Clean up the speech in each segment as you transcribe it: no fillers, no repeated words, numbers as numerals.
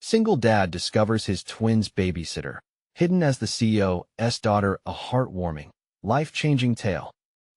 Single dad discovers his twins' babysitter, hidden as the CEO's daughter, a heartwarming, life-changing tale.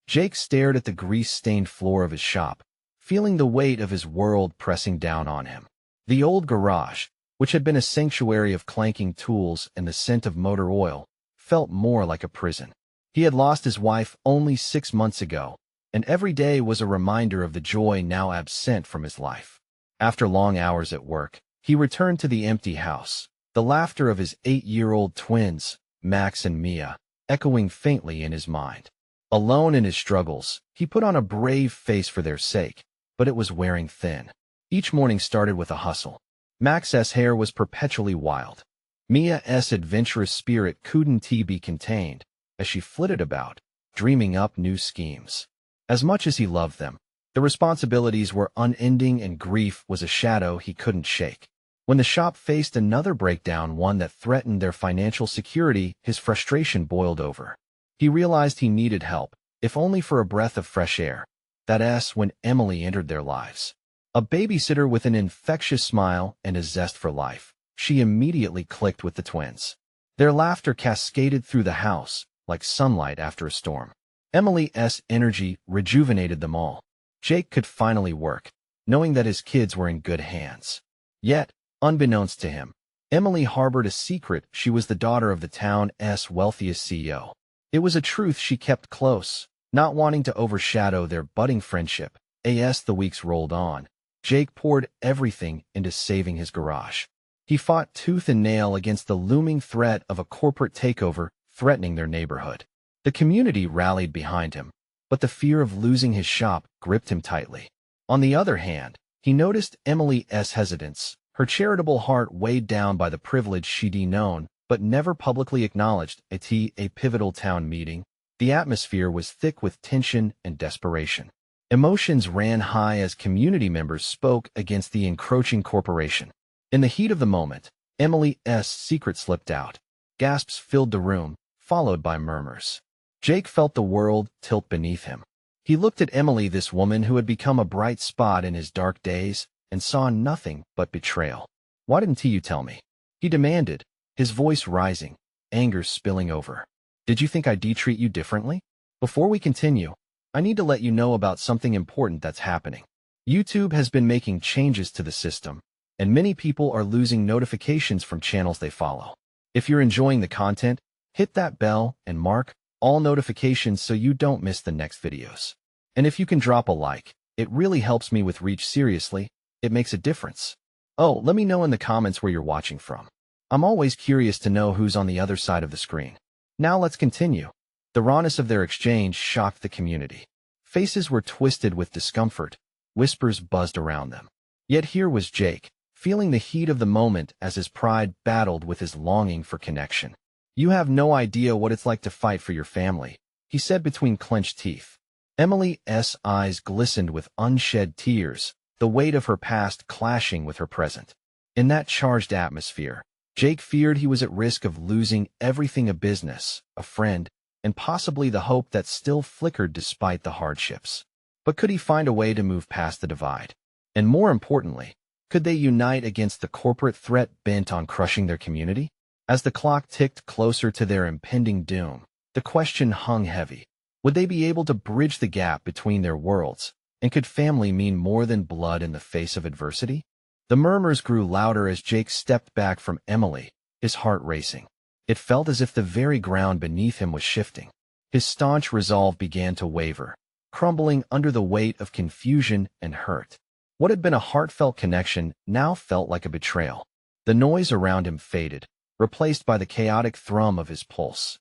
Jake stared at the grease-stained floor of his shop, feeling the weight of his world pressing down on him. The old garage, which had been a sanctuary of clanking tools and the scent of motor oil, felt more like a prison. He had lost his wife only 6 months ago, and every day was a reminder of the joy now absent from his life. After long hours at work, he returned to the empty house, the laughter of his 8-year-old twins, Max and Mia, echoing faintly in his mind. Alone in his struggles, he put on a brave face for their sake, but it was wearing thin. Each morning started with a hustle. Max's hair was perpetually wild. Mia's adventurous spirit couldn't be contained, as she flitted about, dreaming up new schemes. As much as he loved them, the responsibilities were unending and grief was a shadow he couldn't shake. When the shop faced another breakdown, one that threatened their financial security, his frustration boiled over. He realized he needed help, if only for a breath of fresh air. That's when Emily entered their lives. A babysitter with an infectious smile and a zest for life, she immediately clicked with the twins. Their laughter cascaded through the house, like sunlight after a storm. Emily's energy rejuvenated them all. Jake could finally work, knowing that his kids were in good hands. Yet, unbeknownst to him, Emily harbored a secret. She was the daughter of the town's wealthiest CEO. It was a truth she kept close, not wanting to overshadow their budding friendship. As the weeks rolled on, Jake poured everything into saving his garage. He fought tooth and nail against the looming threat of a corporate takeover threatening their neighborhood. The community rallied behind him, but the fear of losing his shop gripped him tightly. On the other hand, he noticed Emily's hesitance, her charitable heart weighed down by the privilege she'd known but never publicly acknowledged. At a pivotal town meeting, the atmosphere was thick with tension and desperation. Emotions ran high as community members spoke against the encroaching corporation. In the heat of the moment, Emily's secret slipped out. Gasps filled the room, followed by murmurs. Jake felt the world tilt beneath him. He looked at Emily, this woman who had become a bright spot in his dark days, and saw nothing but betrayal. "Why didn't you tell me?" he demanded, his voice rising, anger spilling over. "Did you think I'd treat you differently?" Before we continue, I need to let you know about something important that's happening. YouTube has been making changes to the system, and many people are losing notifications from channels they follow. If you're enjoying the content, hit that bell and mark all notifications so you don't miss the next videos. And if you can drop a like, it really helps me with reach. Seriously, it makes a difference. Oh, let me know in the comments where you're watching from. I'm always curious to know who's on the other side of the screen. Now let's continue. The rawness of their exchange shocked the community. Faces were twisted with discomfort, whispers buzzed around them. Yet here was Jake, feeling the heat of the moment as his pride battled with his longing for connection. "You have no idea what it's like to fight for your family," he said between clenched teeth. Emily's eyes glistened with unshed tears, the weight of her past clashing with her present. In that charged atmosphere, Jake feared he was at risk of losing everything: a business, a friend, and possibly the hope that still flickered despite the hardships. But could he find a way to move past the divide? And more importantly, could they unite against the corporate threat bent on crushing their community? As the clock ticked closer to their impending doom, the question hung heavy. Would they be able to bridge the gap between their worlds? And could family mean more than blood in the face of adversity? The murmurs grew louder as Jake stepped back from Emily, his heart racing. It felt as if the very ground beneath him was shifting. His staunch resolve began to waver, crumbling under the weight of confusion and hurt. What had been a heartfelt connection now felt like a betrayal. The noise around him faded, replaced by the chaotic thrum of his pulse.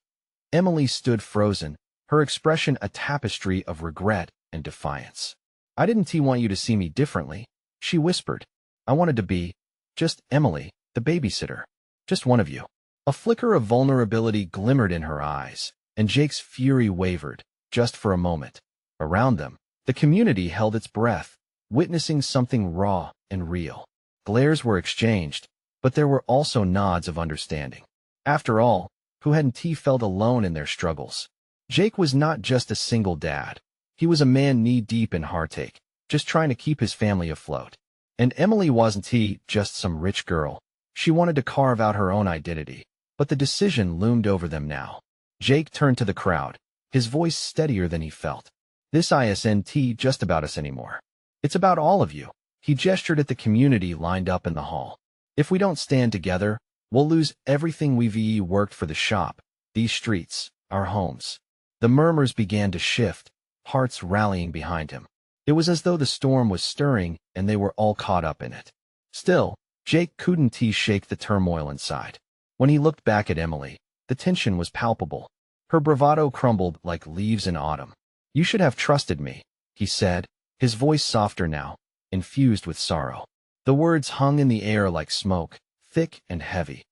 Emily stood frozen, her expression a tapestry of regret and defiance. "I didn't want you to see me differently," she whispered. "I wanted to be just Emily, the babysitter. Just one of you." A flicker of vulnerability glimmered in her eyes, and Jake's fury wavered, just for a moment. Around them, the community held its breath, witnessing something raw and real. Glares were exchanged, but there were also nods of understanding. After all, who hadn't felt alone in their struggles? Jake was not just a single dad. He was a man knee-deep in heartache, just trying to keep his family afloat. And Emily wasn't just some rich girl. She wanted to carve out her own identity, but the decision loomed over them now. Jake turned to the crowd, his voice steadier than he felt. This isn't just about us anymore. It's about all of you. He gestured at the community lined up in the hall. If we don't stand together, we'll lose everything we've worked for: the shop, these streets, our homes. The murmurs began to shift, hearts rallying behind him. It was as though the storm was stirring and they were all caught up in it. Still, Jake couldn't shake the turmoil inside. When he looked back at Emily, the tension was palpable. Her bravado crumbled like leaves in autumn. "You should have trusted me," he said, his voice softer now, infused with sorrow. The words hung in the air like smoke, thick and heavy.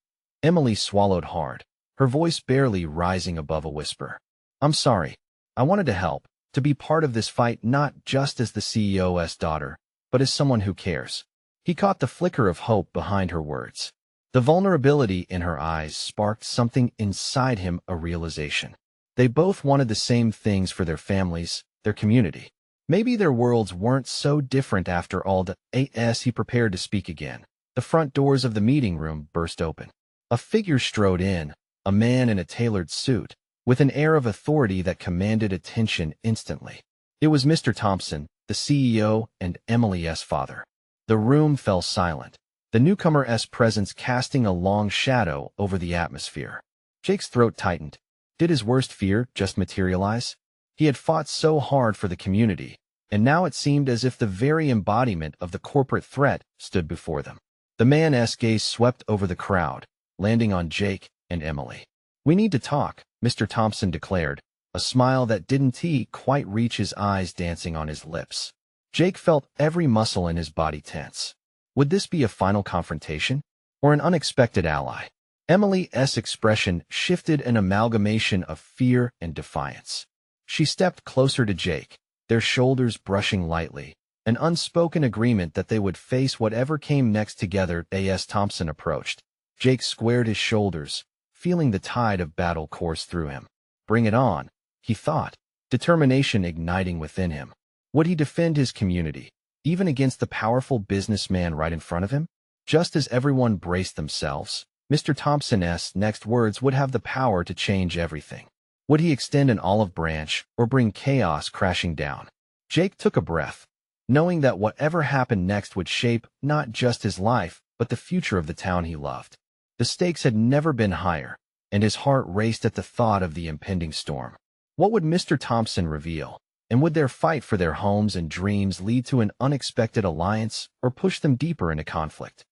Emily swallowed hard, her voice barely rising above a whisper. "I'm sorry. I wanted to help, to be part of this fight, not just as the CEO's daughter, but as someone who cares." He caught the flicker of hope behind her words. The vulnerability in her eyes sparked something inside him, a realization. They both wanted the same things for their families, their community. Maybe their worlds weren't so different after all. As he prepared to speak again, the front doors of the meeting room burst open. A figure strode in, a man in a tailored suit, with an air of authority that commanded attention instantly. It was Mr. Thompson, the CEO and Emily's father. The room fell silent, the newcomer's presence casting a long shadow over the atmosphere. Jake's throat tightened. Did his worst fear just materialize? He had fought so hard for the community, and now it seemed as if the very embodiment of the corporate threat stood before them. The man's gaze swept over the crowd, landing on Jake and Emily. "We need to talk," Mr. Thompson declared, a smile that didn't quite reach his eyes dancing on his lips. Jake felt every muscle in his body tense. Would this be a final confrontation, or an unexpected ally? Emily's expression shifted, an amalgamation of fear and defiance. She stepped closer to Jake, their shoulders brushing lightly, an unspoken agreement that they would face whatever came next together. As Thompson approached, Jake squared his shoulders, feeling the tide of battle course through him. Bring it on, he thought, determination igniting within him. Would he defend his community, even against the powerful businessman right in front of him? Just as everyone braced themselves, Mr. Thompson's next words would have the power to change everything. Would he extend an olive branch or bring chaos crashing down? Jake took a breath, knowing that whatever happened next would shape not just his life, but the future of the town he loved. The stakes had never been higher, and his heart raced at the thought of the impending storm. What would Mr. Thompson reveal? And would their fight for their homes and dreams lead to an unexpected alliance or push them deeper into conflict?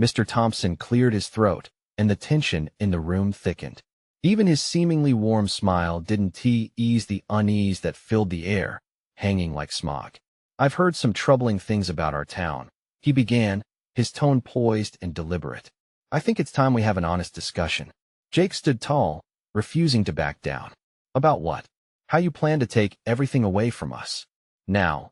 Mr. Thompson cleared his throat, and the tension in the room thickened. Even his seemingly warm smile didn't ease the unease that filled the air, hanging like smog. "I've heard some troubling things about our town," he began, his tone poised and deliberate. "I think it's time we have an honest discussion." Jake stood tall, refusing to back down. "About what?" "How you plan to take everything away from us." Now,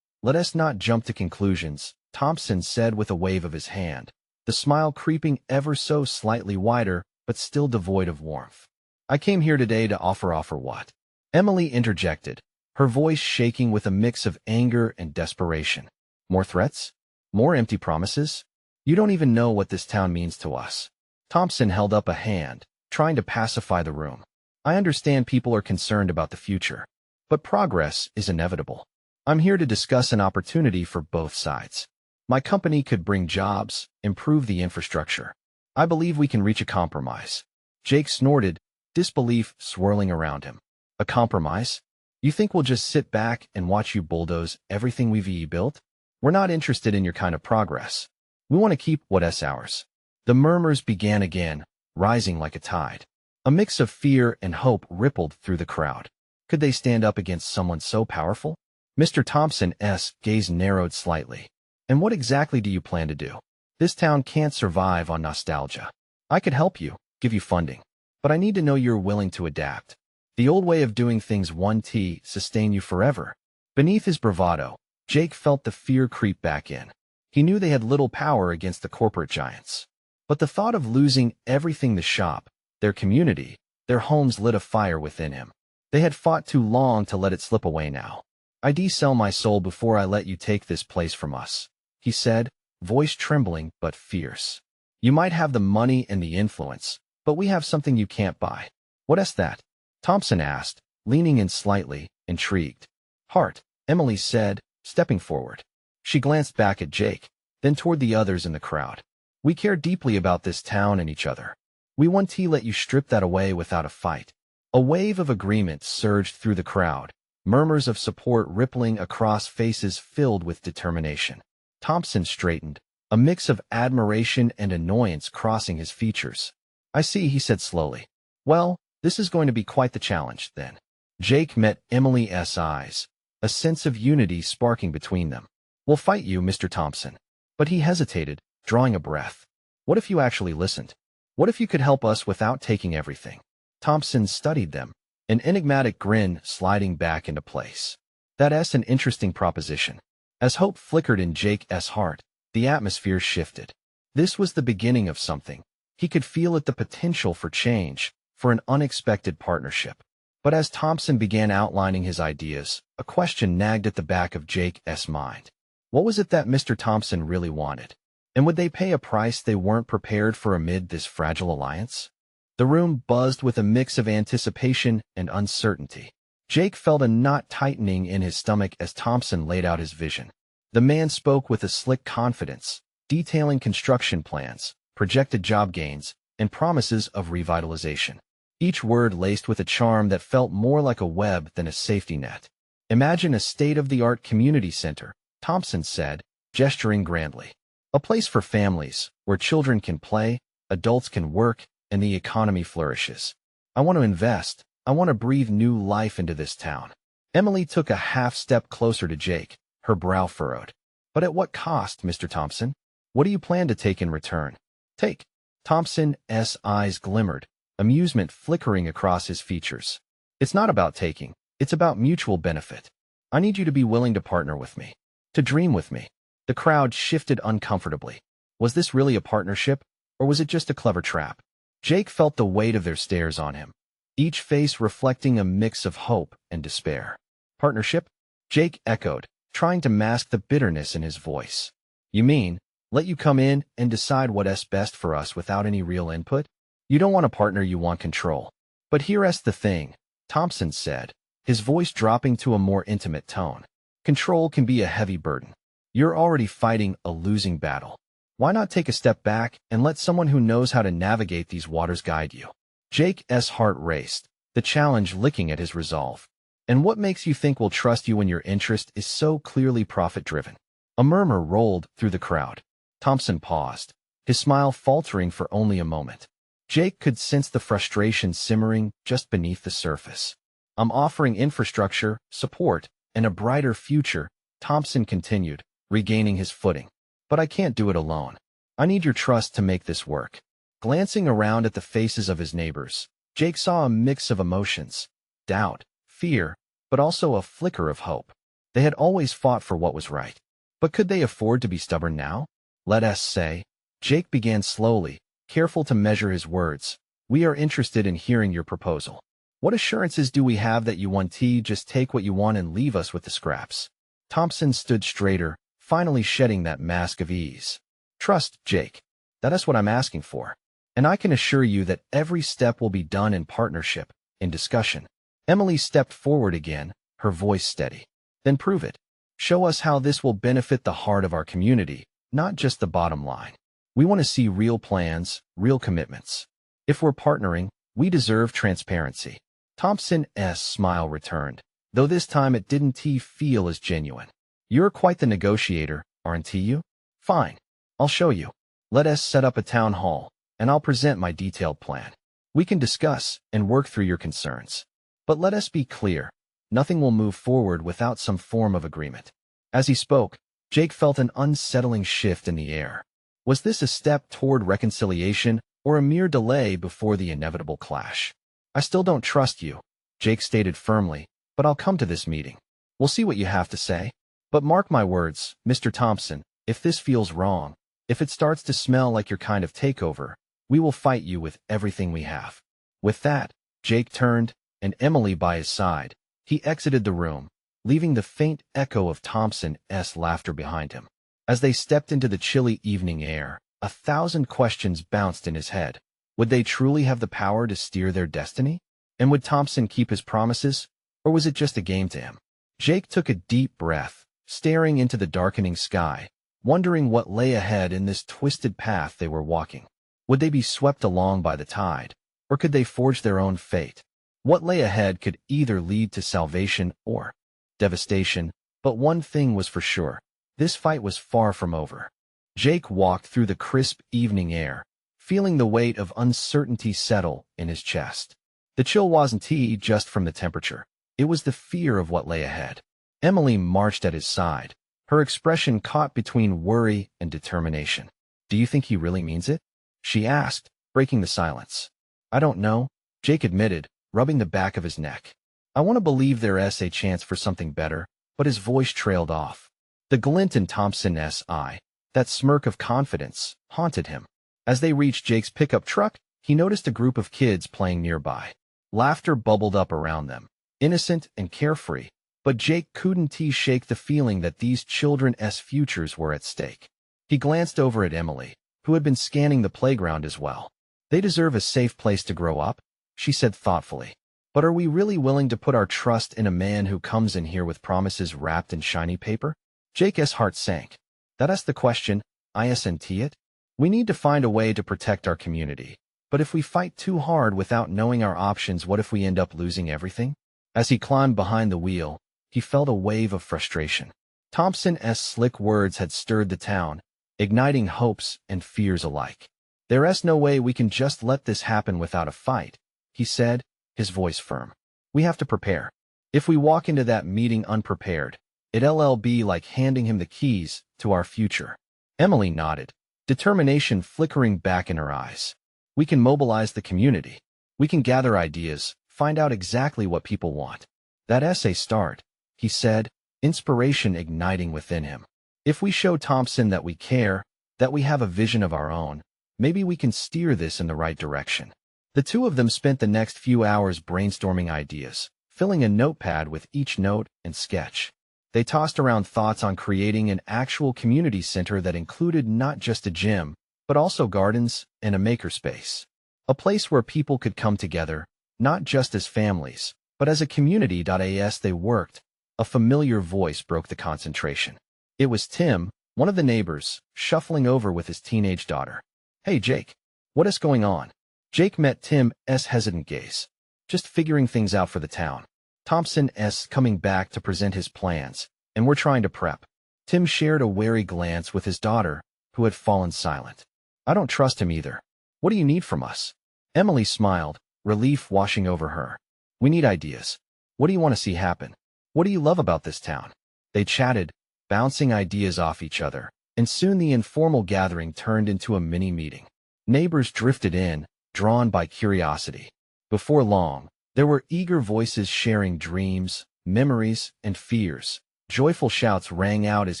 let us not jump to conclusions," Thompson said with a wave of his hand, the smile creeping ever so slightly wider, but still devoid of warmth. "I came here today to offer what?" Emily interjected, her voice shaking with a mix of anger and desperation. "More threats? More empty promises? You don't even know what this town means to us." Thompson held up a hand, trying to pacify the room. "I understand people are concerned about the future, but progress is inevitable. I'm here to discuss an opportunity for both sides. My company could bring jobs, improve the infrastructure. I believe we can reach a compromise." Jake snorted, disbelief swirling around him. "A compromise? You think we'll just sit back and watch you bulldoze everything we've built? We're not interested in your kind of progress. We want to keep what's ours." The murmurs began again, rising like a tide. A mix of fear and hope rippled through the crowd. Could they stand up against someone so powerful? Mr. Thompson's gaze narrowed slightly. "And what exactly do you plan to do? This town can't survive on nostalgia. I could help you, give you funding, but I need to know you're willing to adapt. The old way of doing things won't sustain you forever." Beneath his bravado, Jake felt the fear creep back in. He knew they had little power against the corporate giants. But the thought of losing everything, the shop, their community, their homes, lit a fire within him. They had fought too long to let it slip away now. "I'd sell my soul before I let you take this place from us," he said, voice trembling but fierce. You might have the money and the influence, but we have something you can't buy. What is that? Thompson asked, leaning in slightly, intrigued. Heart, Emily said, stepping forward. She glanced back at Jake, then toward the others in the crowd. We care deeply about this town and each other. We want to let you strip that away without a fight. A wave of agreement surged through the crowd, murmurs of support rippling across faces filled with determination. Thompson straightened, a mix of admiration and annoyance crossing his features. I see, he said slowly. Well, this is going to be quite the challenge, then. Jake met Emily's eyes, a sense of unity sparking between them. We'll fight you, Mr. Thompson. But he hesitated, drawing a breath. What if you actually listened? What if you could help us without taking everything? Thompson studied them, an enigmatic grin sliding back into place. That's an interesting proposition. As hope flickered in Jake's heart, the atmosphere shifted. This was the beginning of something. He could feel it, the potential for change, for an unexpected partnership. But as Thompson began outlining his ideas, a question nagged at the back of Jake's mind. What was it that Mr. Thompson really wanted? And would they pay a price they weren't prepared for amid this fragile alliance? The room buzzed with a mix of anticipation and uncertainty. Jake felt a knot tightening in his stomach as Thompson laid out his vision. The man spoke with a slick confidence, detailing construction plans, projected job gains, and promises of revitalization. Each word laced with a charm that felt more like a web than a safety net. Imagine a state-of-the-art community center, Thompson said, gesturing grandly. A place for families, where children can play, adults can work, and the economy flourishes. I want to invest. I want to breathe new life into this town. Emily took a half step closer to Jake, her brow furrowed. But at what cost, Mr. Thompson? What do you plan to take in return? Take. Thompson's eyes glimmered, amusement flickering across his features. It's not about taking. It's about mutual benefit. I need you to be willing to partner with me, to dream with me. The crowd shifted uncomfortably. Was this really a partnership, or was it just a clever trap? Jake felt the weight of their stares on him, each face reflecting a mix of hope and despair. Partnership? Jake echoed, trying to mask the bitterness in his voice. You mean, let you come in and decide what's best for us without any real input? You don't want a partner, you want control. But here's the thing, Thompson said, his voice dropping to a more intimate tone. Control can be a heavy burden. You're already fighting a losing battle. Why not take a step back and let someone who knows how to navigate these waters guide you? Jake's heart raced, the challenge licking at his resolve. And what makes you think we'll trust you when your interest is so clearly profit-driven? A murmur rolled through the crowd. Thompson paused, his smile faltering for only a moment. Jake could sense the frustration simmering just beneath the surface. I'm offering infrastructure, support, and a brighter future, Thompson continued, regaining his footing. But I can't do it alone. I need your trust to make this work. Glancing around at the faces of his neighbors, Jake saw a mix of emotions, doubt, fear, but also a flicker of hope. They had always fought for what was right. But could they afford to be stubborn now? Let us say, Jake began slowly, careful to measure his words. We are interested in hearing your proposal. What assurances do we have that you won't just take what you want and leave us with the scraps? Thompson stood straighter, finally shedding that mask of ease. Trust, Jake. That is what I'm asking for. And I can assure you that every step will be done in partnership, in discussion. Emily stepped forward again, her voice steady. Then prove it. Show us how this will benefit the heart of our community, not just the bottom line. We want to see real plans, real commitments. If we're partnering, we deserve transparency. Thompson's smile returned, though this time it didn't feel as genuine. You're quite the negotiator, aren't you? Fine. I'll show you. Let us set up a town hall, and I'll present my detailed plan. We can discuss and work through your concerns. But let us be clear, nothing will move forward without some form of agreement. As he spoke, Jake felt an unsettling shift in the air. Was this a step toward reconciliation or a mere delay before the inevitable clash? I still don't trust you, Jake stated firmly, but I'll come to this meeting. We'll see what you have to say. But mark my words, Mr. Thompson, if this feels wrong, if it starts to smell like your kind of takeover, we will fight you with everything we have. With that, Jake turned, and Emily by his side, he exited the room, leaving the faint echo of Thompson's laughter behind him. As they stepped into the chilly evening air, 1,000 questions bounced in his head. Would they truly have the power to steer their destiny? And would Thompson keep his promises, or was it just a game to him? Jake took a deep breath, staring into the darkening sky, wondering what lay ahead in this twisted path they were walking. Would they be swept along by the tide, or could they forge their own fate? What lay ahead could either lead to salvation or devastation, but one thing was for sure. This fight was far from over. Jake walked through the crisp evening air, feeling the weight of uncertainty settle in his chest. The chill wasn't just from the temperature. It was the fear of what lay ahead. Emily marched at his side, her expression caught between worry and determination. "Do you think he really means it?" she asked, breaking the silence. "I don't know," Jake admitted, rubbing the back of his neck. "I want to believe there's a chance for something better," but his voice trailed off. The glint in Thompson's eye, that smirk of confidence, haunted him. As they reached Jake's pickup truck, he noticed a group of kids playing nearby. Laughter bubbled up around them, innocent and carefree, but Jake couldn't shake the feeling that these children's futures were at stake. He glanced over at Emily, who had been scanning the playground as well. "They deserve a safe place to grow up," she said thoughtfully. "But are we really willing to put our trust in a man who comes in here with promises wrapped in shiny paper?" Jake's heart sank. "That's the question, isn't it? We need to find a way to protect our community. But if we fight too hard without knowing our options, what if we end up losing everything?" As he climbed behind the wheel, he felt a wave of frustration. Thompson's slick words had stirred the town, igniting hopes and fears alike. "There's no way we can just let this happen without a fight," he said, his voice firm. "We have to prepare. If we walk into that meeting unprepared, it'll be like handing him the keys to our future." Emily nodded, determination flickering back in her eyes. "We can mobilize the community. We can gather ideas, find out exactly what people want." "That's a start," he said, inspiration igniting within him. "If we show Thompson that we care, that we have a vision of our own, maybe we can steer this in the right direction." The two of them spent the next few hours brainstorming ideas, filling a notepad with each note and sketch. They tossed around thoughts on creating an actual community center that included not just a gym, but also gardens and a makerspace. A place where people could come together, not just as families, but as a community. As they worked, a familiar voice broke the concentration. It was Tim, one of the neighbors, shuffling over with his teenage daughter. "Hey, Jake, what is going on?" Jake met Tim's hesitant gaze. "Just figuring things out for the town. Thompson's coming back to present his plans, and we're trying to prep." Tim shared a wary glance with his daughter, who had fallen silent. "I don't trust him either. What do you need from us?" Emily smiled, relief washing over her. "We need ideas. What do you want to see happen? What do you love about this town?" They chatted, bouncing ideas off each other, and soon the informal gathering turned into a mini-meeting. Neighbors drifted in, drawn by curiosity. Before long, there were eager voices sharing dreams, memories, and fears. Joyful shouts rang out as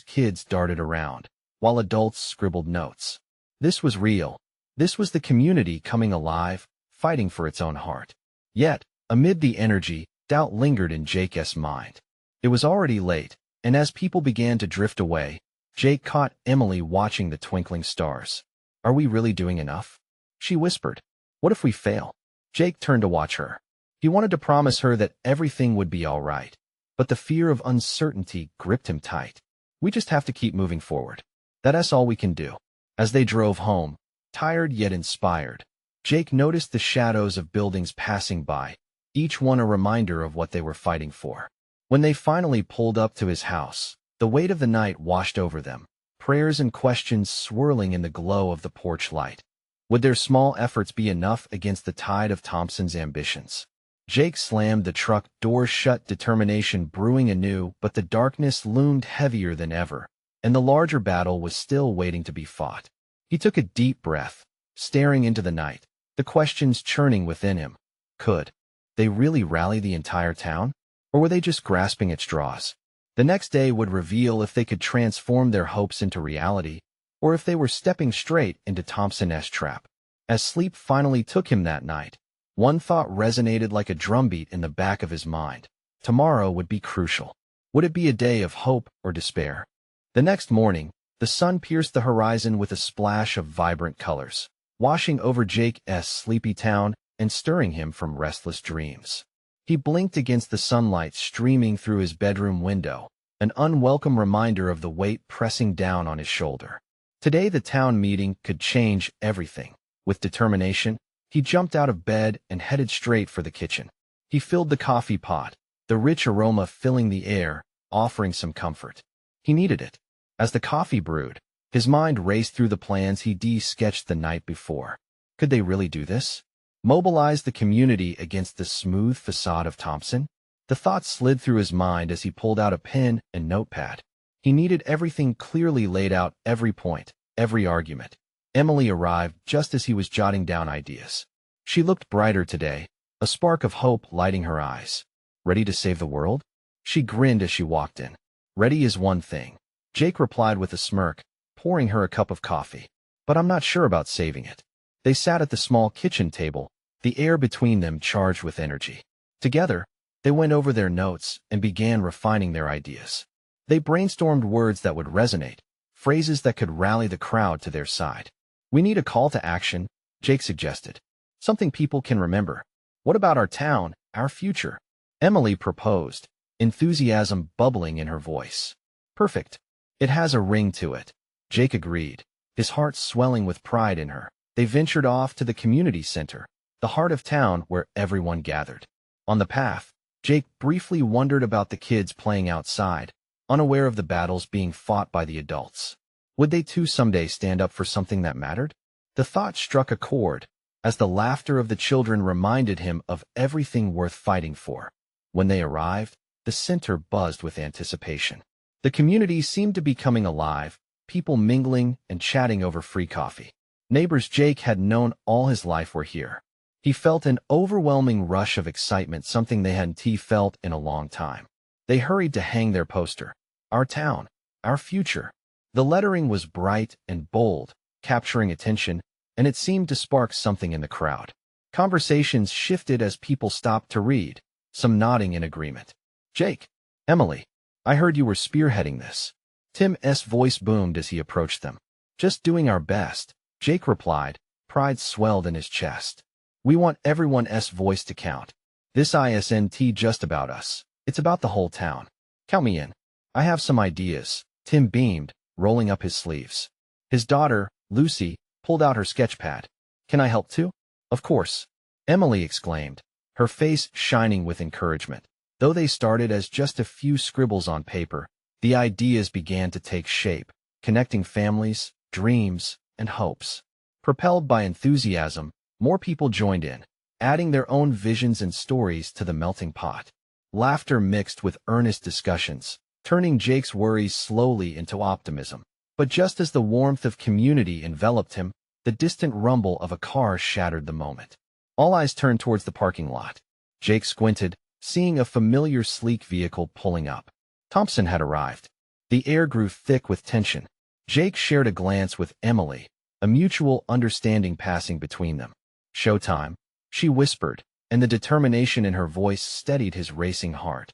kids darted around, while adults scribbled notes. This was real. This was the community coming alive, fighting for its own heart. Yet, amid the energy, doubt lingered in Jake's mind. It was already late, and as people began to drift away, Jake caught Emily watching the twinkling stars. "Are we really doing enough?" she whispered. "What if we fail?" Jake turned to watch her. He wanted to promise her that everything would be all right, but the fear of uncertainty gripped him tight. "We just have to keep moving forward. That's all we can do." As they drove home, tired yet inspired, Jake noticed the shadows of buildings passing by, each one a reminder of what they were fighting for. When they finally pulled up to his house, the weight of the night washed over them, prayers and questions swirling in the glow of the porch light. Would their small efforts be enough against the tide of Thompson's ambitions? Jake slammed the truck doors shut, determination brewing anew, but the darkness loomed heavier than ever, and the larger battle was still waiting to be fought. He took a deep breath, staring into the night, the questions churning within him. Could they really rally the entire town? Or were they just grasping at straws? The next day would reveal if they could transform their hopes into reality, or if they were stepping straight into Thompson's trap. As sleep finally took him that night, one thought resonated like a drumbeat in the back of his mind. Tomorrow would be crucial. Would it be a day of hope or despair? The next morning, The sun pierced the horizon with a splash of vibrant colors, washing over Jake's sleepy town and stirring him from restless dreams. He blinked against the sunlight streaming through his bedroom window, an unwelcome reminder of the weight pressing down on his shoulder. Today the town meeting could change everything. With determination, he jumped out of bed and headed straight for the kitchen. He filled the coffee pot, the rich aroma filling the air, offering some comfort. He needed it. As the coffee brewed, his mind raced through the plans he sketched the night before. Could they really do this? Mobilize the community against the smooth facade of Thompson? The thought slid through his mind as he pulled out a pen and notepad. He needed everything clearly laid out, every point, every argument. Emily arrived just as he was jotting down ideas. She looked brighter today, a spark of hope lighting her eyes. Ready to save the world? She grinned as she walked in. Ready is one thing, Jake replied with a smirk, pouring her a cup of coffee. But I'm not sure about saving it. They sat at the small kitchen table, the air between them charged with energy. Together, they went over their notes and began refining their ideas. They brainstormed words that would resonate, phrases that could rally the crowd to their side. We need a call to action, Jake suggested. Something people can remember. What about our town, our future? Emily proposed, enthusiasm bubbling in her voice. Perfect. It has a ring to it. Jake agreed, his heart swelling with pride in her. They ventured off to the community center, the heart of town where everyone gathered. On the path, Jake briefly wondered about the kids playing outside, unaware of the battles being fought by the adults. Would they too someday stand up for something that mattered? The thought struck a chord, as the laughter of the children reminded him of everything worth fighting for. When they arrived, the center buzzed with anticipation. The community seemed to be coming alive, people mingling and chatting over free coffee. Neighbors Jake had known all his life were here. He felt an overwhelming rush of excitement, something they hadn't felt in a long time. They hurried to hang their poster. Our town, our future. The lettering was bright and bold, capturing attention, and it seemed to spark something in the crowd. Conversations shifted as people stopped to read, some nodding in agreement. Jake, Emily, I heard you were spearheading this. Tim's voice boomed as he approached them. Just doing our best, Jake replied, pride swelled in his chest. We want everyone's voice to count. This isn't just about us. It's about the whole town. Count me in. I have some ideas. Tim beamed, rolling up his sleeves. His daughter, Lucy, pulled out her sketchpad. Can I help too? Of course. Emily exclaimed, her face shining with encouragement. Though they started as just a few scribbles on paper, the ideas began to take shape, connecting families, dreams, and hopes. Propelled by enthusiasm, more people joined in, adding their own visions and stories to the melting pot. Laughter mixed with earnest discussions, turning Jake's worries slowly into optimism. But just as the warmth of community enveloped him, the distant rumble of a car shattered the moment. All eyes turned towards the parking lot. Jake squinted, seeing a familiar sleek vehicle pulling up. Thompson had arrived. The air grew thick with tension. Jake shared a glance with Emily, a mutual understanding passing between them. Showtime, she whispered, and the determination in her voice steadied his racing heart.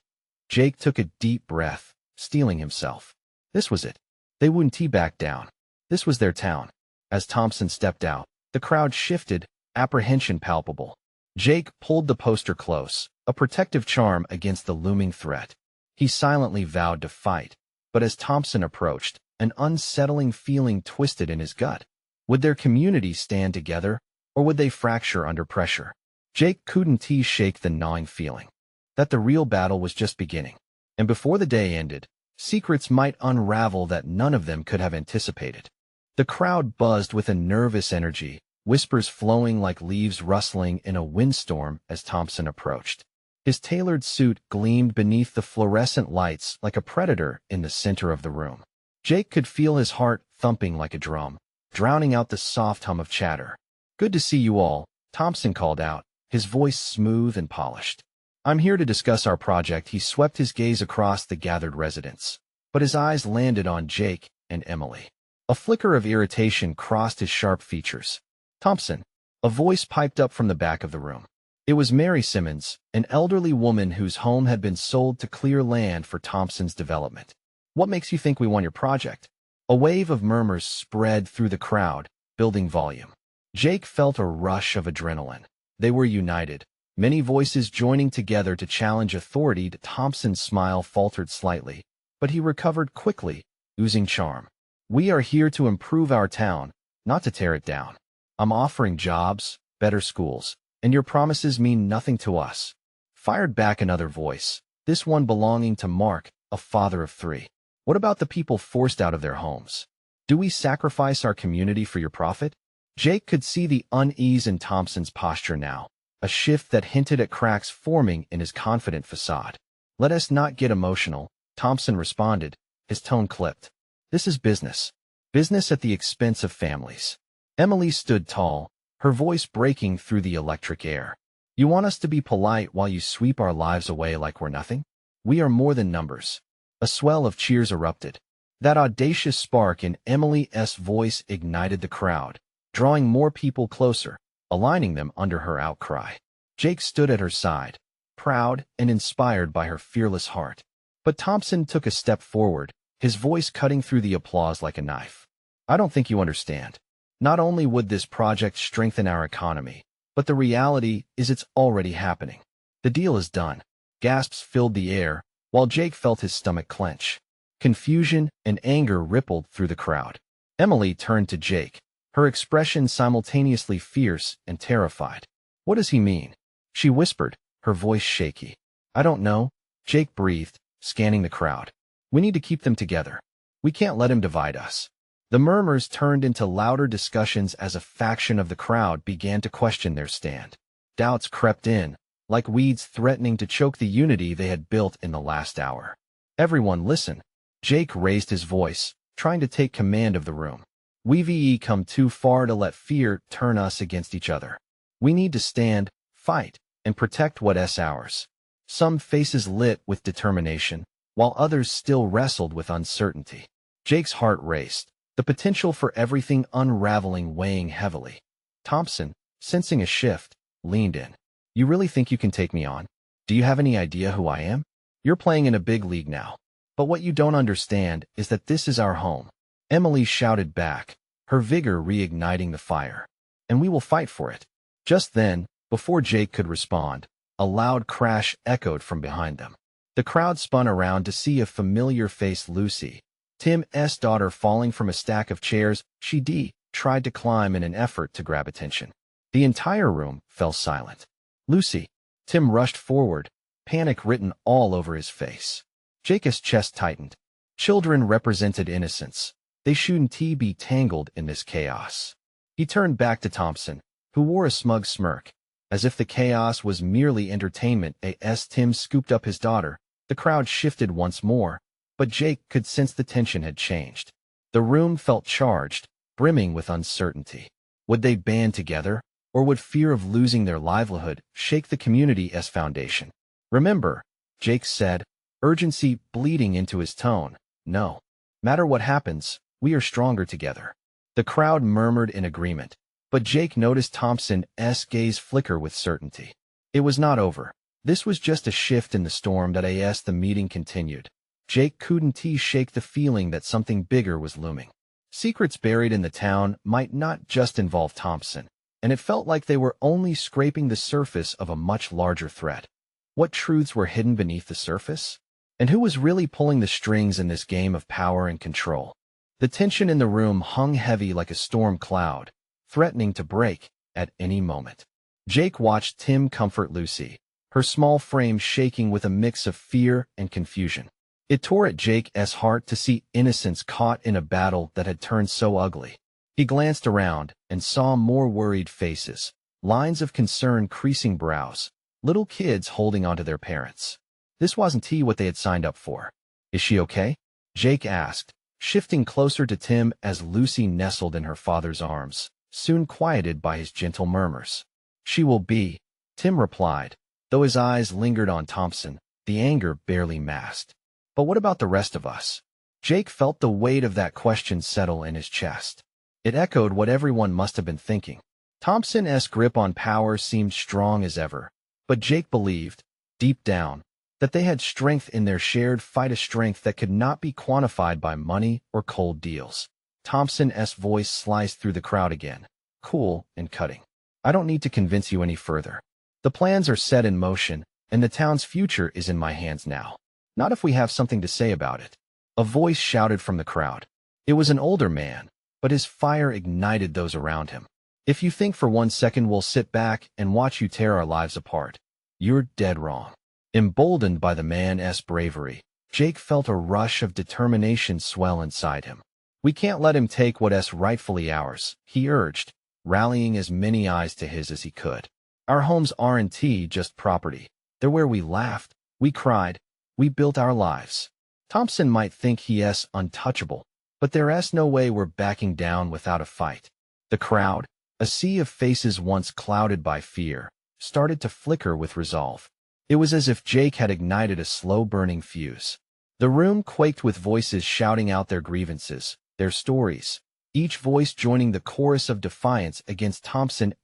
Jake took a deep breath, steeling himself. This was it. They wouldn't back down. This was their town. As Thompson stepped out, the crowd shifted, apprehension palpable. Jake pulled the poster close, a protective charm against the looming threat. He silently vowed to fight, but as Thompson approached, an unsettling feeling twisted in his gut. Would their community stand together, or would they fracture under pressure? Jake couldn't shake the gnawing feeling that the real battle was just beginning. And before the day ended, secrets might unravel that none of them could have anticipated. The crowd buzzed with a nervous energy, whispers flowing like leaves rustling in a windstorm as Thompson approached. His tailored suit gleamed beneath the fluorescent lights like a predator in the center of the room. Jake could feel his heart thumping like a drum, drowning out the soft hum of chatter. Good to see you all, Thompson called out, his voice smooth and polished. I'm here to discuss our project. He swept his gaze across the gathered residents, but his eyes landed on Jake and Emily. A flicker of irritation crossed his sharp features. Thompson, a voice piped up from the back of the room. It was Mary Simmons, an elderly woman whose home had been sold to clear land for Thompson's development. What makes you think we want your project? A wave of murmurs spread through the crowd, building volume. Jake felt a rush of adrenaline. They were united, many voices joining together to challenge authority. Thompson's smile faltered slightly, but he recovered quickly, oozing charm. "We are here to improve our town, not to tear it down. I'm offering jobs, better schools, and your promises mean nothing to us," fired back another voice, this one belonging to Mark, a father of 3. "What about the people forced out of their homes? Do we sacrifice our community for your profit?" Jake could see the unease in Thompson's posture now, a shift that hinted at cracks forming in his confident facade. "Let us not get emotional," Thompson responded, his tone clipped. "This is business. Business at the expense of families." Emily stood tall, her voice breaking through the electric air. "You want us to be polite while you sweep our lives away like we're nothing? We are more than numbers." A swell of cheers erupted. That audacious spark in Emily's voice ignited the crowd, drawing more people closer, aligning them under her outcry. Jake stood at her side, proud and inspired by her fearless heart. But Thompson took a step forward, his voice cutting through the applause like a knife. "I don't think you understand. Not only would this project strengthen our economy, but the reality is it's already happening. The deal is done." Gasps filled the air, while Jake felt his stomach clench. Confusion and anger rippled through the crowd. Emily turned to Jake, her expression simultaneously fierce and terrified. "What does he mean?" she whispered, her voice shaky. "I don't know," Jake breathed, scanning the crowd. "We need to keep them together. We can't let him divide us." The murmurs turned into louder discussions as a faction of the crowd began to question their stand. Doubts crept in, like weeds threatening to choke the unity they had built in the last hour. "Everyone listen." Jake raised his voice, trying to take command of the room. "We've come too far to let fear turn us against each other. We need to stand, fight, and protect what's ours." Some faces lit with determination, while others still wrestled with uncertainty. Jake's heart raced, the potential for everything unraveling weighing heavily. Thompson, sensing a shift, leaned in. "You really think you can take me on? Do you have any idea who I am? You're playing in a big league now. But what you don't understand is that this is our home." Emily shouted back, her vigor reigniting the fire. "And we will fight for it." Just then, before Jake could respond, a loud crash echoed from behind them. The crowd spun around to see a familiar face, Lucy, Tim's daughter, falling from a stack of chairs. She tried to climb in an effort to grab attention. The entire room fell silent. "Lucy!" Tim rushed forward, panic written all over his face. Jake's chest tightened. Children represented innocence. They shouldn't be tangled in this chaos. He turned back to Thompson, who wore a smug smirk, as if the chaos was merely entertainment. As Tim scooped up his daughter, the crowd shifted once more, but Jake could sense the tension had changed. The room felt charged, brimming with uncertainty. Would they band together, or would fear of losing their livelihood shake the community's foundation? "Remember," Jake said, urgency bleeding into his tone, "no matter what happens, we are stronger together." The crowd murmured in agreement, but Jake noticed Thompson's gaze flicker with certainty. It was not over. This was just a shift in the storm. As the meeting continued, Jake couldn't shake the feeling that something bigger was looming. Secrets buried in the town might not just involve Thompson, and it felt like they were only scraping the surface of a much larger threat. What truths were hidden beneath the surface? And who was really pulling the strings in this game of power and control? The tension in the room hung heavy like a storm cloud, threatening to break at any moment. Jake watched Tim comfort Lucy, her small frame shaking with a mix of fear and confusion. It tore at Jake's heart to see innocence caught in a battle that had turned so ugly. He glanced around and saw more worried faces, lines of concern creasing brows, little kids holding onto their parents. This wasn't what they had signed up for. "Is she okay?" Jake asked, shifting closer to Tim as Lucy nestled in her father's arms, soon quieted by his gentle murmurs. "She will be," Tim replied, though his eyes lingered on Thompson, the anger barely masked. "But what about the rest of us?" Jake felt the weight of that question settle in his chest. It echoed what everyone must have been thinking. Thompson's grip on power seemed strong as ever, but Jake believed, deep down, that they had strength in their shared fight, a strength that could not be quantified by money or cold deals. Thompson's voice sliced through the crowd again, cool and cutting. I don't need to convince you any further. The plans are set in motion, and the town's future is in my hands now. Not if we have something to say about it. A voice shouted from the crowd. It was an older man, but his fire ignited those around him. If you think for 1 second we'll sit back and watch you tear our lives apart, you're dead wrong. Emboldened by the man's bravery, Jake felt a rush of determination swell inside him. We can't let him take what's rightfully ours, he urged, rallying as many eyes to his as he could. Our homes aren't just property. They're where we laughed, we cried, we built our lives. Thompson might think he's untouchable, but there's no way we're backing down without a fight. The crowd, a sea of faces once clouded by fear, started to flicker with resolve. It was as if Jake had ignited a slow-burning fuse. The room quaked with voices shouting out their grievances, their stories, each voice joining the chorus of defiance against Thompson's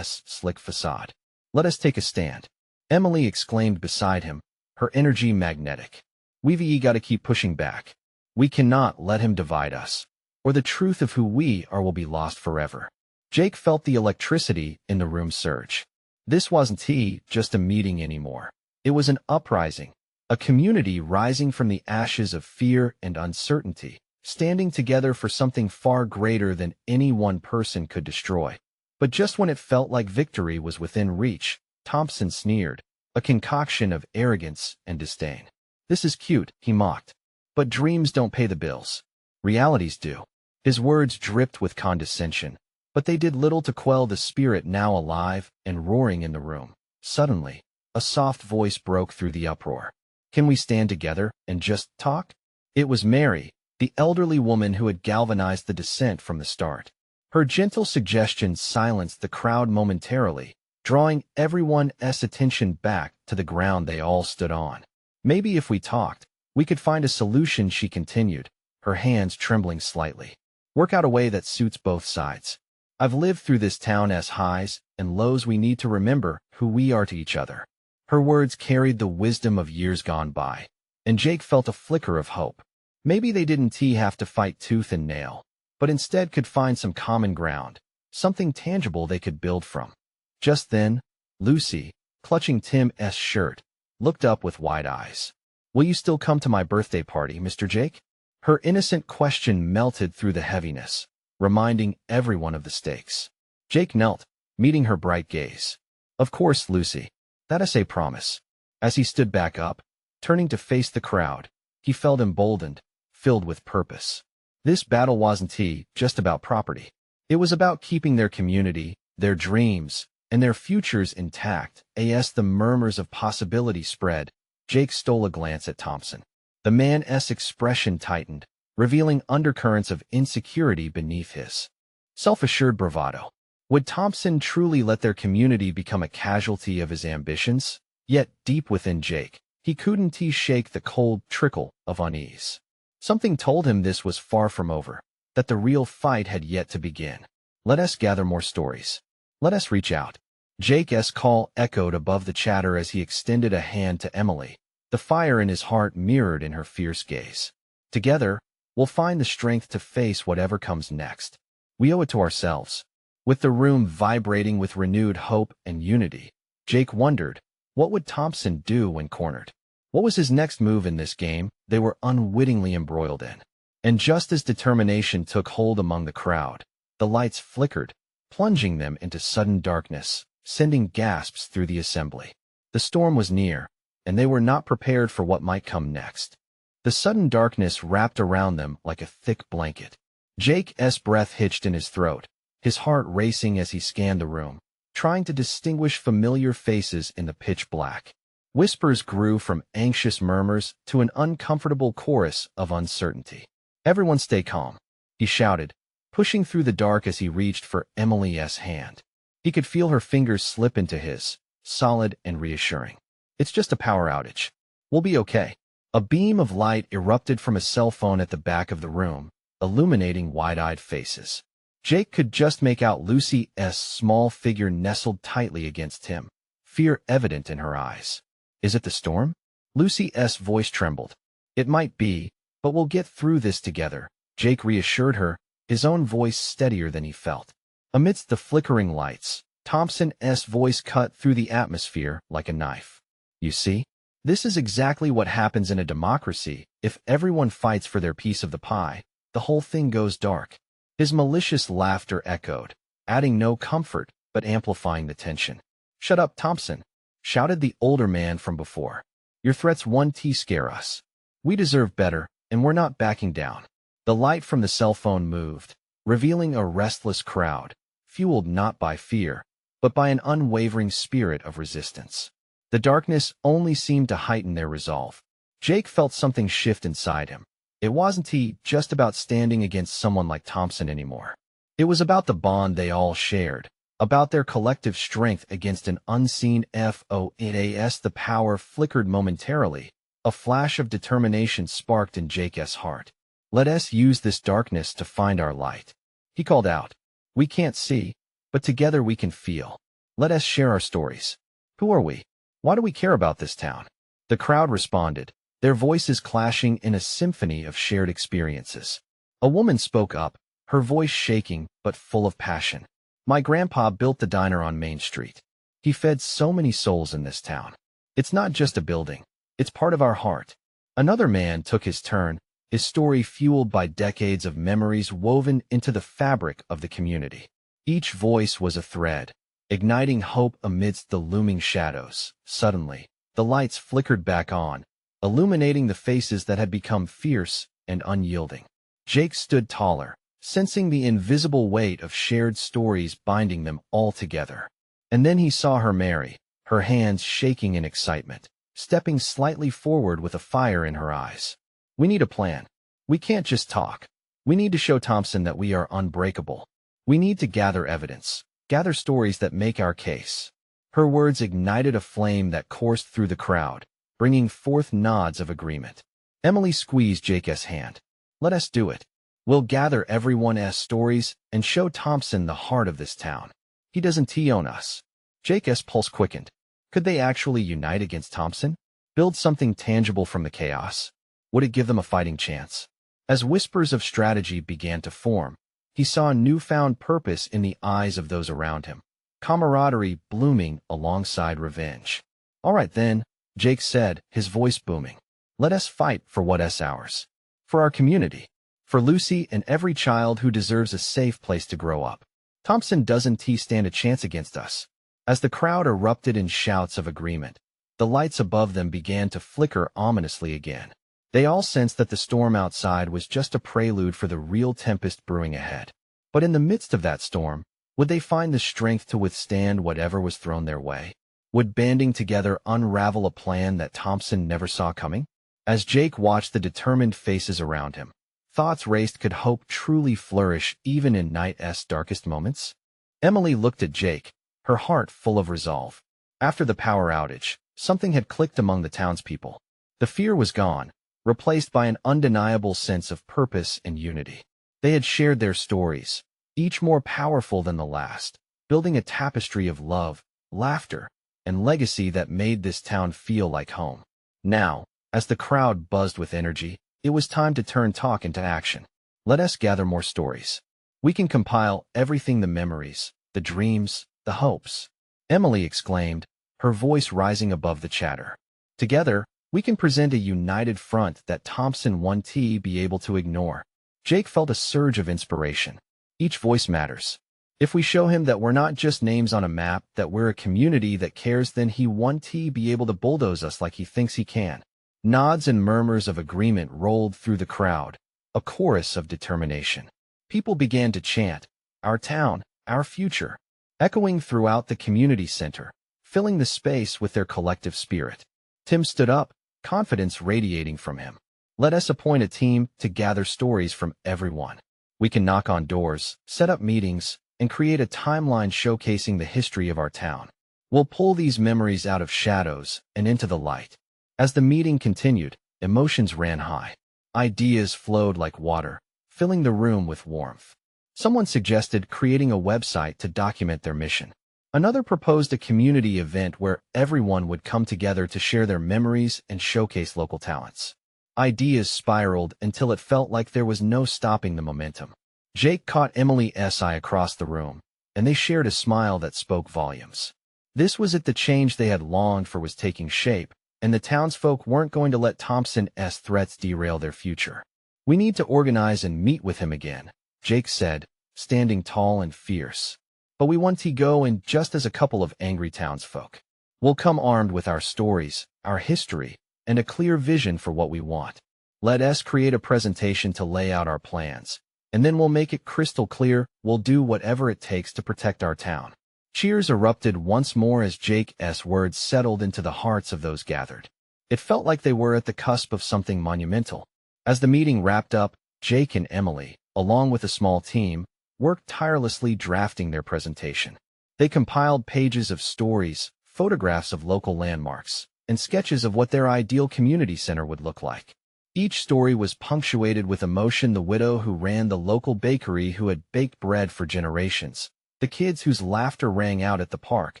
slick facade. Let us take a stand, Emily exclaimed beside him, her energy magnetic. We've got to keep pushing back. We cannot let him divide us, or the truth of who we are will be lost forever. Jake felt the electricity in the room surge. This wasn't just a meeting anymore. It was an uprising, a community rising from the ashes of fear and uncertainty, standing together for something far greater than any one person could destroy. But just when it felt like victory was within reach, Thompson sneered, a concoction of arrogance and disdain. This is cute, he mocked. But dreams don't pay the bills. Realities do. His words dripped with condescension, but they did little to quell the spirit now alive and roaring in the room. Suddenly, a soft voice broke through the uproar. Can we stand together and just talk? It was Mary, the elderly woman who had galvanized the dissent from the start. Her gentle suggestions silenced the crowd momentarily, drawing everyone's attention back to the ground they all stood on. Maybe if we talked, we could find a solution, she continued, her hands trembling slightly. Work out a way that suits both sides. I've lived through this town's highs and lows. We need to remember who we are to each other. Her words carried the wisdom of years gone by, and Jake felt a flicker of hope. Maybe they didn't have to fight tooth and nail, but instead could find some common ground, something tangible they could build from. Just then, Lucy, clutching Tim's shirt, looked up with wide eyes. Will you still come to my birthday party, Mr. Jake? Her innocent question melted through the heaviness, reminding everyone of the stakes. Jake knelt, meeting her bright gaze. Of course, Lucy. That's a promise. As he stood back up, turning to face the crowd, he felt emboldened, filled with purpose. This battle wasn't just about property. It was about keeping their community, their dreams, and their futures intact. As the murmurs of possibility spread, Jake stole a glance at Thompson. The man's expression tightened, revealing undercurrents of insecurity beneath his self-assured bravado. Would Thompson truly let their community become a casualty of his ambitions? Yet, deep within Jake, he couldn't shake the cold trickle of unease. Something told him this was far from over, that the real fight had yet to begin. Let us gather more stories. Let us reach out. Jake's call echoed above the chatter as he extended a hand to Emily, the fire in his heart mirrored in her fierce gaze. Together, we'll find the strength to face whatever comes next. We owe it to ourselves. With the room vibrating with renewed hope and unity, Jake wondered, what would Thompson do when cornered? What was his next move in this game they were unwittingly embroiled in? And just as determination took hold among the crowd, the lights flickered, plunging them into sudden darkness, sending gasps through the assembly. The storm was near, and they were not prepared for what might come next. The sudden darkness wrapped around them like a thick blanket. Jake's breath hitched in his throat, his heart racing as he scanned the room, trying to distinguish familiar faces in the pitch black. Whispers grew from anxious murmurs to an uncomfortable chorus of uncertainty. Everyone stay calm, he shouted, pushing through the dark as he reached for Emily's hand. He could feel her fingers slip into his, solid and reassuring. It's just a power outage. We'll be okay. A beam of light erupted from a cell phone at the back of the room, illuminating wide-eyed faces. Jake could just make out Lucy's small figure nestled tightly against him, fear evident in her eyes. Is it the storm? Lucy's voice trembled. It might be, but we'll get through this together, Jake reassured her, his own voice steadier than he felt. Amidst the flickering lights, Thompson's voice cut through the atmosphere like a knife. You see? This is exactly what happens in a democracy. If everyone fights for their piece of the pie, the whole thing goes dark. His malicious laughter echoed, adding no comfort, but amplifying the tension. Shut up, Thompson, shouted the older man from before. Your threats won't scare us. We deserve better, and we're not backing down. The light from the cell phone moved, revealing a restless crowd, fueled not by fear, but by an unwavering spirit of resistance. The darkness only seemed to heighten their resolve. Jake felt something shift inside him. It wasn't just about standing against someone like Thompson anymore. It was about the bond they all shared, about their collective strength against an unseen force. The power flickered momentarily. A flash of determination sparked in Jake's heart. Let us use this darkness to find our light. He called out. We can't see, but together we can feel. Let us share our stories. Who are we? Why do we care about this town? The crowd responded, their voices clashing in a symphony of shared experiences. A woman spoke up, her voice shaking but full of passion. My grandpa built the diner on Main Street. He fed so many souls in this town. It's not just a building. It's part of our heart. Another man took his turn, his story fueled by decades of memories woven into the fabric of the community. Each voice was a thread, igniting hope amidst the looming shadows. Suddenly, the lights flickered back on, illuminating the faces that had become fierce and unyielding. Jake stood taller, sensing the invisible weight of shared stories binding them all together. And then he saw her, Mary, her hands shaking in excitement, stepping slightly forward with a fire in her eyes. We need a plan. We can't just talk. We need to show Thompson that we are unbreakable. We need to gather evidence, gather stories that make our case. Her words ignited a flame that coursed through the crowd, bringing forth nods of agreement. Emily squeezed Jake's hand. Let us do it. We'll gather everyone's stories and show Thompson the heart of this town. He doesn't own us. Jake's pulse quickened. Could they actually unite against Thompson? Build something tangible from the chaos? Would it give them a fighting chance? As whispers of strategy began to form, he saw a newfound purpose in the eyes of those around him. Camaraderie blooming alongside revenge. All right then, Jake said, his voice booming. Let us fight for what's ours. For our community. For Lucy and every child who deserves a safe place to grow up. Thompson doesn't stand a chance against us. As the crowd erupted in shouts of agreement, the lights above them began to flicker ominously again. They all sensed that the storm outside was just a prelude for the real tempest brewing ahead. But in the midst of that storm, would they find the strength to withstand whatever was thrown their way? Would banding together unravel a plan that Thompson never saw coming? As Jake watched the determined faces around him, thoughts raced. Could hope truly flourish even in night's darkest moments? Emily looked at Jake, her heart full of resolve. After the power outage, something had clicked among the townspeople. The fear was gone, replaced by an undeniable sense of purpose and unity. They had shared their stories, each more powerful than the last, building a tapestry of love, laughter, and legacy that made this town feel like home. Now, as the crowd buzzed with energy, it was time to turn talk into action. Let us gather more stories. We can compile everything, the memories, the dreams, the hopes. Emily exclaimed, her voice rising above the chatter. Together, we can present a united front that Thompson won't be able to ignore. Jake felt a surge of inspiration. Each voice matters. If we show him that we're not just names on a map, that we're a community that cares, then he won't be able to bulldoze us like he thinks he can. Nods and murmurs of agreement rolled through the crowd, a chorus of determination. People began to chant, "Our town, our future," echoing throughout the community center, filling the space with their collective spirit. Tim stood up, confidence radiating from him. Let us appoint a team to gather stories from everyone. We can knock on doors, set up meetings, and create a timeline showcasing the history of our town. We'll pull these memories out of shadows and into the light. As the meeting continued, emotions ran high. Ideas flowed like water, filling the room with warmth. Someone suggested creating a website to document their mission. Another proposed a community event where everyone would come together to share their memories and showcase local talents. Ideas spiraled until it felt like there was no stopping the momentum. Jake caught Emily's eye across the room, and they shared a smile that spoke volumes. This was it, the change they had longed for was taking shape, and the townsfolk weren't going to let Thompson's threats derail their future. "We need to organize and meet with him again," Jake said, standing tall and fierce. "But we want to go in just as a couple of angry townsfolk. We'll come armed with our stories, our history, and a clear vision for what we want. Let us create a presentation to lay out our plans, and then we'll make it crystal clear we'll do whatever it takes to protect our town." Cheers erupted once more as Jake's words settled into the hearts of those gathered. It felt like they were at the cusp of something monumental. As the meeting wrapped up, Jake and Emily, along with a small team, worked tirelessly drafting their presentation. They compiled pages of stories, photographs of local landmarks, and sketches of what their ideal community center would look like. Each story was punctuated with emotion: the widow who ran the local bakery who had baked bread for generations, the kids whose laughter rang out at the park,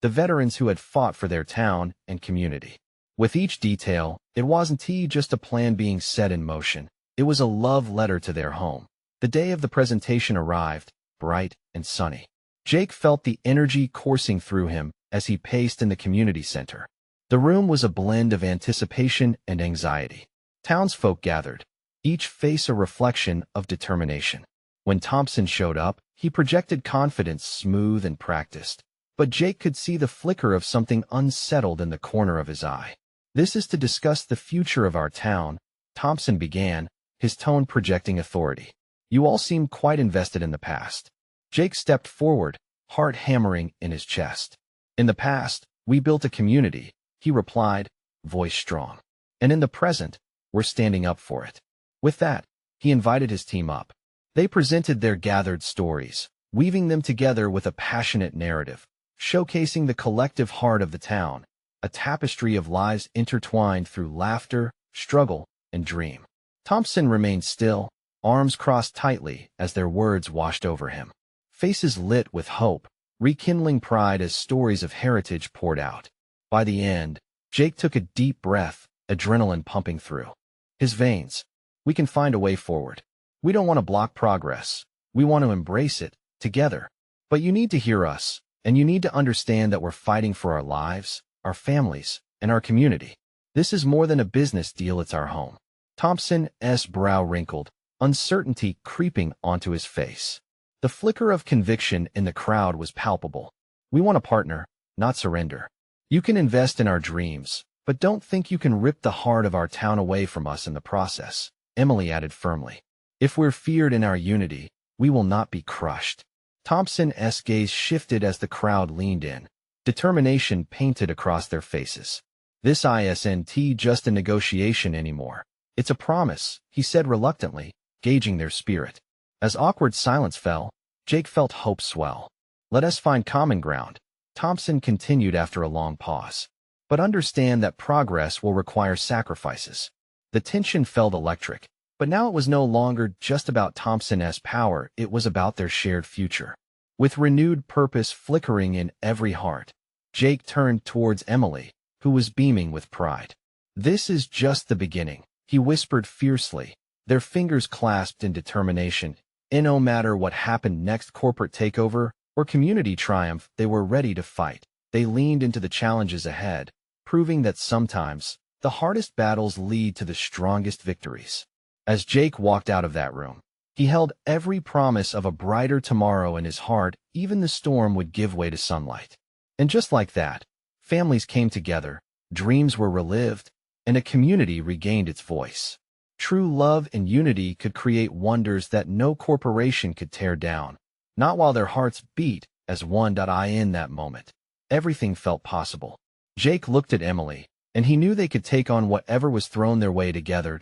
the veterans who had fought for their town and community. With each detail, it wasn't just a plan being set in motion. It was a love letter to their home. The day of the presentation arrived, bright and sunny. Jake felt the energy coursing through him as he paced in the community center. The room was a blend of anticipation and anxiety. Townsfolk gathered, each face a reflection of determination. When Thompson showed up, he projected confidence, smooth and practiced, but Jake could see the flicker of something unsettled in the corner of his eye. "This is to discuss the future of our town," Thompson began, his tone projecting authority. "You all seem quite invested in the past." Jake stepped forward, heart hammering in his chest. "In the past, we built a community," he replied, voice strong. "And in the present, we're standing up for it." With that, he invited his team up. They presented their gathered stories, weaving them together with a passionate narrative, showcasing the collective heart of the town, a tapestry of lives intertwined through laughter, struggle, and dream. Thompson remained still, arms crossed tightly as their words washed over him. Faces lit with hope, rekindling pride as stories of heritage poured out. By the end, Jake took a deep breath, adrenaline pumping through his veins. "We can find a way forward. We don't want to block progress. We want to embrace it, together. But you need to hear us, and you need to understand that we're fighting for our lives, our families, and our community. This is more than a business deal, it's our home." Thompson's brow wrinkled, uncertainty creeping onto his face. The flicker of conviction in the crowd was palpable. "We want to partner, not surrender. You can invest in our dreams, but don't think you can rip the heart of our town away from us in the process," Emily added firmly. "If we're feared in our unity, we will not be crushed." Thompson's gaze shifted as the crowd leaned in, determination painted across their faces. "This isn't just a negotiation anymore. It's a promise," he said reluctantly, gauging their spirit. As awkward silence fell, Jake felt hope swell. "Let us find common ground," Thompson continued after a long pause. "But understand that progress will require sacrifices." The tension felt electric. But now it was no longer just about Thompson's power, it was about their shared future. With renewed purpose flickering in every heart, Jake turned towards Emily, who was beaming with pride. "This is just the beginning," he whispered fiercely, their fingers clasped in determination. And no matter what happened next, corporate takeover or community triumph, they were ready to fight. They leaned into the challenges ahead, proving that sometimes the hardest battles lead to the strongest victories. As Jake walked out of that room, he held every promise of a brighter tomorrow in his heart. Even the storm would give way to sunlight. And just like that, families came together, dreams were relived, and a community regained its voice. True love and unity could create wonders that no corporation could tear down. Not while their hearts beat as one. In that moment, everything felt possible. Jake looked at Emily, and he knew they could take on whatever was thrown their way together.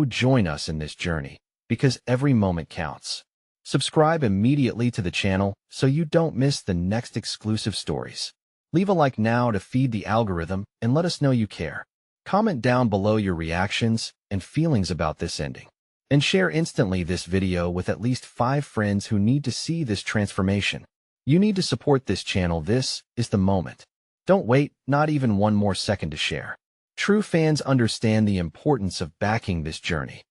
Join us in this journey, because every moment counts. Subscribe immediately to the channel so you don't miss the next exclusive stories. Leave a like now to feed the algorithm and let us know you care. Comment down below your reactions and feelings about this ending. And share instantly this video with at least 5 friends who need to see this transformation. You need to support this channel. This is the moment. Don't wait, not even one more second to share. True fans understand the importance of backing this journey.